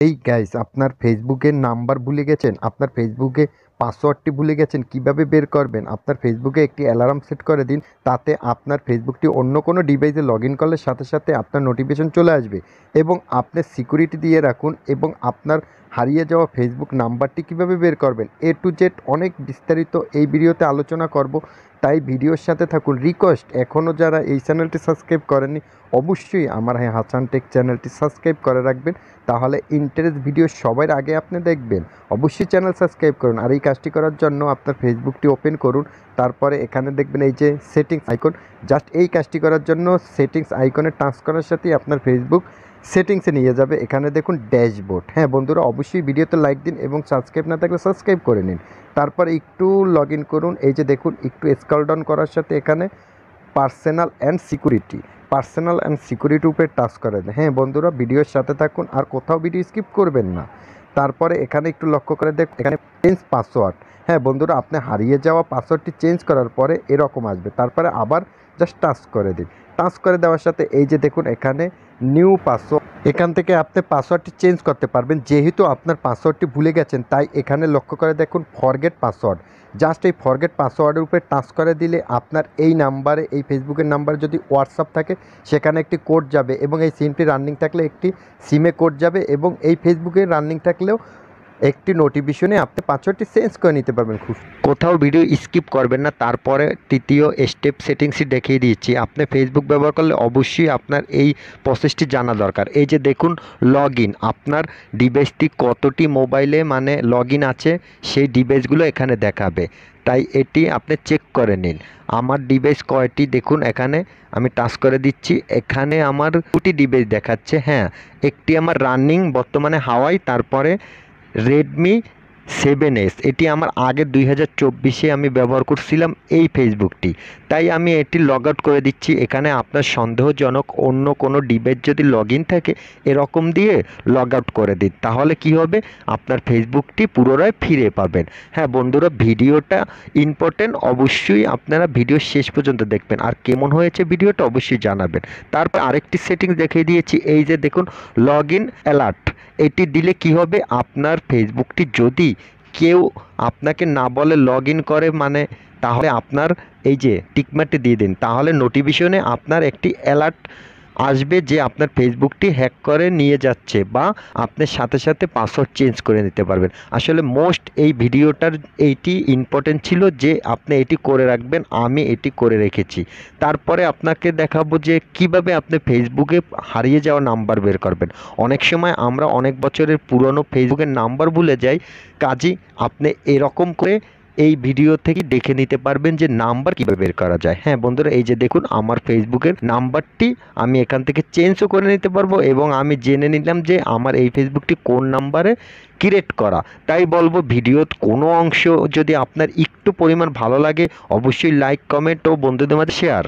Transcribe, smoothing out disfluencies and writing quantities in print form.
এই গাইস, আপনার ফেসবুকের নাম্বার ভুলে গেছেন, আপনার ফেসবুকে পাসওয়ার্ডটি ভুলে গেছেন, কিভাবে বের করবেন? আপনার ফেসবুকে একটি অ্যালার্ম সেট করে দিন, তাতে আপনার ফেসবুকটি অন্য কোনো ডিভাইসে লগ ইন করলে সাথে সাথে আপনার নোটিফিকেশন চলে আসবে। এবং আপনি সিকিউরিটি দিয়ে রাখুন। এবং আপনার হারিয়ে যাওয়া ফেসবুক নাম্বারটি কিভাবে বের করবেন, এ টু জেড অনেক বিস্তারিত এই ভিডিওতে আলোচনা করব। তাই ভিডিওর সাথে থাকুন। রিকোয়েস্ট, এখনও যারা এই চ্যানেলটি সাবস্ক্রাইব করেননি অবশ্যই আমার হাসান টেক চ্যানেলটি সাবস্ক্রাইব করে রাখবেন, তাহলে ইন্টারেস্ট ভিডিও সবার আগে আপনি দেখবেন। অবশ্যই চ্যানেল সাবস্ক্রাইব করুন। আর এই কাজটি করার জন্য আপনার ফেসবুকটি ওপেন করুন, তারপরে এখানে দেখবেন এই যে সেটিংস আইকন। জাস্ট এই কাজটি করার জন্য সেটিংস আইকনে টাচ করার সাথেই আপনার ফেসবুক সেটিংসে নিয়ে যাবে। এখানে দেখুন ড্যাশবোর্ড। হ্যাঁ বন্ধুরা, অবশ্যই ভিডিওতে লাইক দিন এবং সাবস্ক্রাইব না থাকলে সাবস্ক্রাইব করে নিন। তারপর একটু লগ ইন করুন। এই যে দেখুন, একটু স্ক্রল ডাউন করার সাথে এখানে পার্সোনাল অ্যান্ড সিকিউরিটি উপরে টাচ করে দেন। হ্যাঁ বন্ধুরা, ভিডিওর সাথে থাকুন আর কোথাও ভিডিও স্কিপ করবেন না। তারপরে এখানে একটু লক্ষ্য করে দেখ, এখানে চেঞ্জ পাসওয়ার্ড। হ্যাঁ বন্ধুরা, আপনি হারিয়ে যাওয়া পাসওয়ার্ডটি চেঞ্জ করার পরে এরকম আসবে, তারপরে আবার জাস্ট টাচ করে দিন। টাচ করে দেওয়ার সাথে এই যে দেখুন এখানে নিউ পাসওয়ার্ড, এখান থেকে আপনি পাসওয়ার্ডটি চেঞ্জ করতে পারবেন। যেহেতু আপনার পাসওয়ার্ডটি ভুলে গেছেন, তাই এখানে লক্ষ্য করে দেখুন ফরগেট পাসওয়ার্ড। জাস্ট এই ফরগেট পাসওয়ার্ডের উপরে টাচ করে দিলে আপনার এই নাম্বারে, এই ফেসবুকের নাম্বারে যদি হোয়াটসঅ্যাপ থাকে সেখানে একটি কোড যাবে, এবং এই সিমটি রানিং থাকলে একটি সিমে কোড যাবে, এবং এই ফেসবুকে রানিং থাকলেও একটি নোটিফিকেশনে আপনি পাসওয়ার্ডটি চেঞ্জ করে নিতে পারবেন। খুব কোথাও ভিডিও স্কিপ করবেন না। তারপরে তৃতীয় স্টেপ সেটিংসটি দেখিয়ে দিচ্ছি। আপনি ফেসবুক ব্যবহার করলে অবশ্যই আপনার এই প্রসেসটি জানা দরকার। এই যে দেখুন লগ ইন, আপনার ডিভাইসটি কতটি মোবাইলে লগ ইন আছে সেই ডিভাইসগুলো এখানে দেখাবে। তাই এটি আপনি চেক করে নিন। আমার ডিভাইস কয়টি দেখুন, এখানে আমি টাচ করে দিচ্ছি। এখানে আমার দুটি ডিভাইস দেখাচ্ছে। হ্যাঁ, একটি আমার রানিং বর্তমানে হাওয়াই, তারপরে রেডমি 7S। এটি আমার আগে 2024-এ আমি ব্যবহার করছিলাম এই ফেসবুকটি, তাই আমি এটি লগ আউট করে দিচ্ছি। এখানে আপনার সন্দেহজনক অন্য কোনো ডিভাইস যদি লগ ইন থাকে এরকম দিয়ে লগ আউট করে দিন, তাহলে কি হবে, আপনার ফেসবুকটি পুনরায় ফিরে পাবেন। হ্যাঁ বন্ধুরা, ভিডিওটা ইম্পর্টেন্ট, অবশ্যই আপনারা ভিডিও শেষ পর্যন্ত দেখবেন। আর কেমন হয়েছে ভিডিওটা অবশ্যই জানাবেন। তারপর আরেকটি সেটিংস দেখিয়ে দিয়েছি। এই যে দেখুন লগ ইন অ্যালার্ট, এটি দিলে কি হবে, আপনার ফেসবুকটি যদি কেউ আপনাকে না বলে লগ ইন করে তাহলে আপনার এই যে টিকমার্কটি দিয়ে দিন, তাহলে নোটিফিকেশনে আপনার একটি অ্যালার্ট আসবে যে আপনার ফেসবুকটি হ্যাক করে নিয়ে যাচ্ছে, বা আপনি সাথে সাথে পাসওয়ার্ড চেঞ্জ করে নিতে পারবেন। আসলে মোস্ট এই ভিডিওটার এইটি ইম্পর্টেন্ট ছিল যে আপনি এটি করে রাখবেন। আমি এটি করে রেখেছি। তারপরে আপনাকে দেখাবো যে কিভাবে আপনি ফেসবুকে হারিয়ে যাওয়া নাম্বার বের করবেন। অনেক সময় আমরা অনেক বছরের পুরনো ফেসবুকের নাম্বার ভুলে যাই, কাজেই আপনি এরকম করে এই ভিডিও থেকে দেখে নিতে পারবেন যে নাম্বার কীভাবে বের করা যায়। হ্যাঁ বন্ধুরা, এই যে দেখুন আমার ফেসবুকের নাম্বারটি আমি এখান থেকে চেঞ্জও করে নিতে পারবো, এবং আমি জেনে নিলাম যে আমার এই ফেসবুকটি কোন নাম্বারে ক্রিয়েট করা। তাই বলবো, ভিডিওর কোনো অংশ যদি আপনার একটু পরিমাণ ভালো লাগে অবশ্যই লাইক, কমেন্ট ও বন্ধুদের মধ্যে শেয়ার।